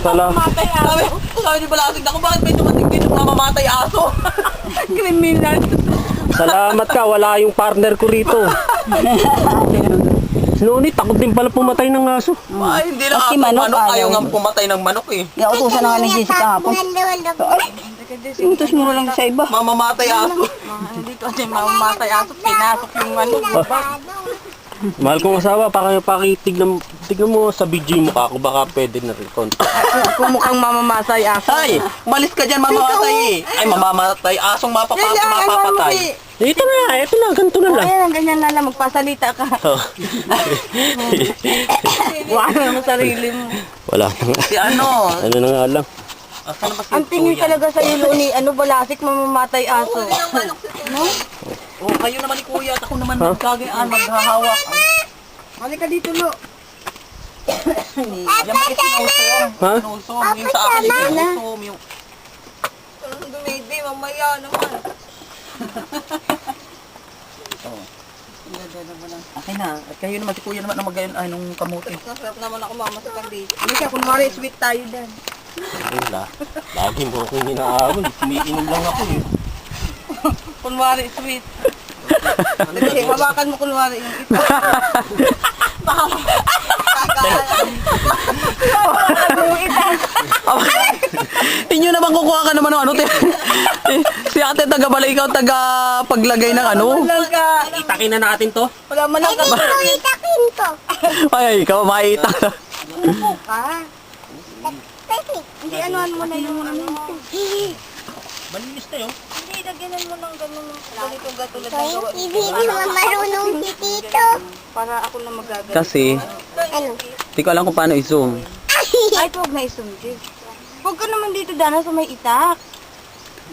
pala. Mamatay aso. Sabi ni Balasig, ako bakit may dumating dito mamamatay aso? Criminal. Salamat ka, wala yung partner ko rito. Noni, takot din pala pumatay ng aso. Ay, hindi na Kasi aso. manok, Manok, ayaw ayaw. nga pumatay ng manok eh. Nautusan na nga ni Jessica hapon. Ay, utos mo lang sa iba. Mamamatay aso. Dito kasi mamamatay aso. Pinasok yung ano. Mahal kong asawa, tignan mo sa video mo ka, ako baka pwede na rin konti. Kung mukhang mamamatay aso. Ay, malis ka dyan, mamamatay eh. Ay, mamamatay. Asong mapapatay. Ito na, ganito na lang. Ayan, ganyan na lang. Magpasalita ka. Oh. Wala naman sarili mo. Wala na nga. Si ano? Ano na nga lang. Asan na ba si Ang tingin Kuya? talaga sa ilo ni Balasik, mamamatay aso. No? Oh, kayo naman ni Kuya. At ako naman magkagayaan, maghahawak. Halika dito, Lo. Yan ba sinusong? Ha? Sinusong. Yung sa akin, sinusong. Yung... Dumidi, mamaya naman. Akin na. At kayo naman si Kuya naman na magayon ay nung kamuti. Nasarap naman ako mamasakan dito. Hindi ka, kunwari sweet tayo din. Wala. Lagi mo akong inaaway. Umiinom lang ako eh. Kunwari sweet. Kasi hawakan mo kunwari yung ito. Inyo naman kukuha ka naman ng ano. Si ate taga-bala, ikaw taga-paglagay ng ano. Walang ka. Itakin na natin to. Wala man lang ka. Ay, ikaw makita. Upo ka. Hindi anuhan mo na yung ano. Malinis na yun. Hindi, lagyanan mo ng ganun. Ganito gatulad ng gawa. Hindi naman marunong si Tito. Para ako na magagawa. Kasi, Ano? di ko alam kung paano i-zoom. Ay, huwag na isumdi. Huwag ka naman dito, Dana, sa may itak.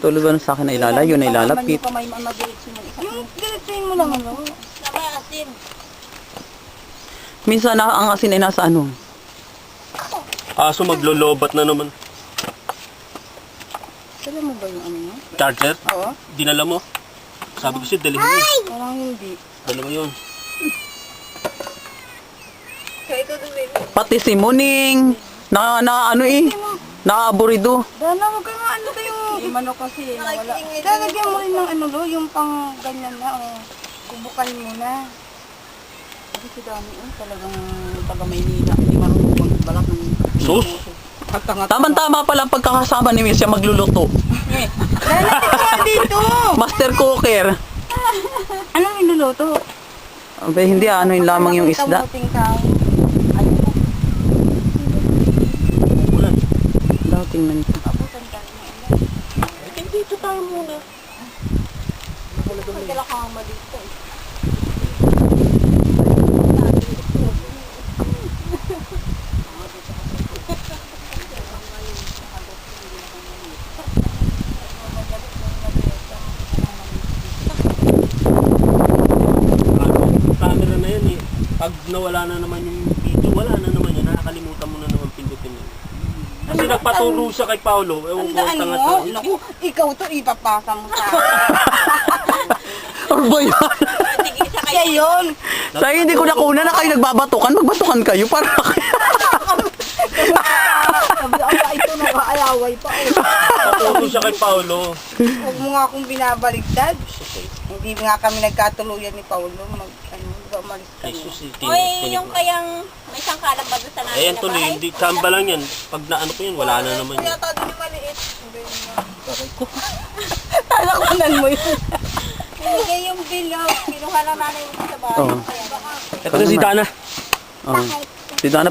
Tuloy ba sa akin na ilalayo, na ilalapit? Yung kamay madiretso mo itak. Yung diretsoin mo lang ano. Sabay asin. Minsan ang asin ay nasa ano. Aso maglolobat na naman. Dala mo ba yung ano mo? Charger? Oo. Dinala mo? Sabi ko siya, dalhin mo. Parang hindi. Dala mo yun. Kaya ito din. Pati si Muning, na ano eh, naaburido. Dana, huwag ka nga ano kayong... Yung manok kasi, nawala. Lalagyan mo rin ng ano lo, yung pang ganyan na, o. Kubukan mo na. Kasi si Dani, talagang taga Maynila. Hindi marunong magbalak ng... Sus? Tama-tama pala ang pagkakasama ni Miss yung magluluto. Lalagyan ka dito! Master cooker. Anong inuluto? Abay, hindi ano yun lamang yung isda. Kamuting tao. Daw, tingnan ko. Dito tayo muna. Magdala ka nga dito. Camera na yan eh. Pag nawala na naman yung video, wala na naman yan. Nakakalimutan mo na naman pindutin yun. Kasi nagpaturo siya kay Paolo. Ewan ko, Tandaan tanga mo, to. naku, ikaw to ipapasa mo sa akin. Or ba yan? Siya yun. Sa hindi ko nakuna na kayo nagbabatukan, magbatukan kayo para Sabi ako, ito nag-aayaway pa. Paturo siya kay Paolo. Huwag mo nga akong binabaligtad. Hindi nga kami nagkatuluyan ni Paulo. Di ba umalis Ay, kami? sus, Oy, yung kayang may isang kalag ba doon sa namin Ayan na tuloy, bahay? hindi tsamba lang yan. Pag naano ko yun, wala na naman yun. Yata doon yung maliit. Talakunan mo yun. Hindi yung bilog. Kinuha lang namin yung sa bahay. Oo. Kaya baka Ito na si Dana. Oh. Si Dana